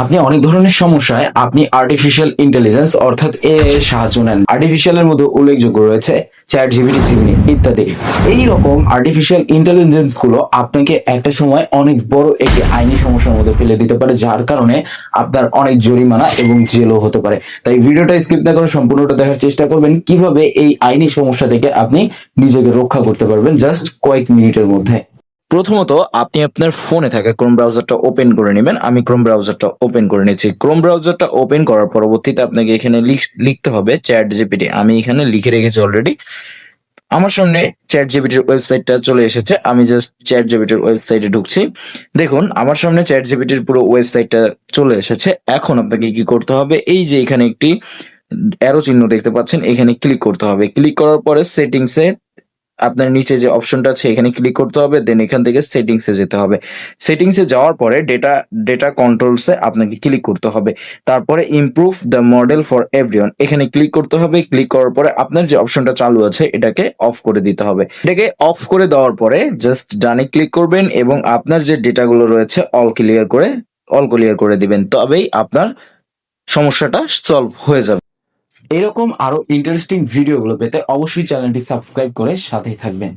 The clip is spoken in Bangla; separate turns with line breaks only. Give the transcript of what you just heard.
আপনি অনেক ধরনের সমস্যায় আপনি আর্টিফিশিয়াল ইন্টেলিজেন্স অর্থাৎ এআই এর সাহায্য নেন। আর্টিফিশিয়ালের মধ্যে উল্লেখযোগ্য রয়েছে চ্যাট জিপিটি, জিমিনি ইত্যাদি। এই রকম আর্টিফিশিয়াল ইন্টেলিজেন্স গুলো আপনাকে একটা সময় অনেক বড় একটি আইনি সমস্যার মধ্যে ফেলে দিতে পারে, যার কারণে আপনার অনেক জরিমানা এবং জেলও হতে পারে। তাই ভিডিওটা স্কিপ না করে সম্পূর্ণটা দেখার চেষ্টা করবেন, কিভাবে এই আইনি সমস্যা থেকে আপনি নিজেকে রক্ষা করতে পারবেন জাস্ট কয়েক মিনিটের মধ্যে। প্রথমত আপনি আপনার ফোনে থাকা ক্রোম ব্রাউজারটা ওপেন করে নেবেন। আমি ক্রোম ব্রাউজারটা ওপেন করে নিয়েছি। ক্রোম ব্রাউজারটা ওপেন করার পরবর্তীতে আপনাকে এখানে লিখতে হবে চ্যাট জিপিটি। আমি এখানে লিখে রেখেছি অলরেডি। আমার সামনে চ্যাট জিপিটির ওয়েবসাইটটা চলে এসেছে। আমি জাস্ট চ্যাট জিপিটির ওয়েবসাইটে ঢুকছি। দেখুন আমার সামনে চ্যাট জিপিটির পুরো ওয়েবসাইটটা চলে এসেছে। এখন আপনাকে কি করতে হবে, এই যে এখানে একটি অ্যারো চিহ্ন দেখতে পাচ্ছেন, এখানে ক্লিক করতে হবে। ক্লিক করার পরে সেটিংসে আপনার নিচে যে অপশনটা আছে এখানে ক্লিক করতে হবে, দেন এখান থেকে সেটিংসে যেতে হবে। সেটিংসে যাওয়ার পরে ডেটা কন্ট্রোলসে আপনাকে ক্লিক করতে হবে। তারপরে improve the model for everyone এখানে ক্লিক করতে হবে। ক্লিক করার পরে আপনার যে অপশনটা চালু আছে এটাকে অফ করে দিতে হবে। এটাকে অফ করে দেওয়ার পরে জাস্ট ডানে ক্লিক করবেন এবং আপনার যে ডেটাগুলো রয়েছে অল ক্লিয়ার করে দিবেন, তবেই আপনার সমস্যাটা সলভ হয়ে যাবে। এরকম আরো ইন্টারেস্টিং ভিডিওগুলো পেতে অবশ্যই চ্যানেলটি সাবস্ক্রাইব করে সাথেই থাকবেন।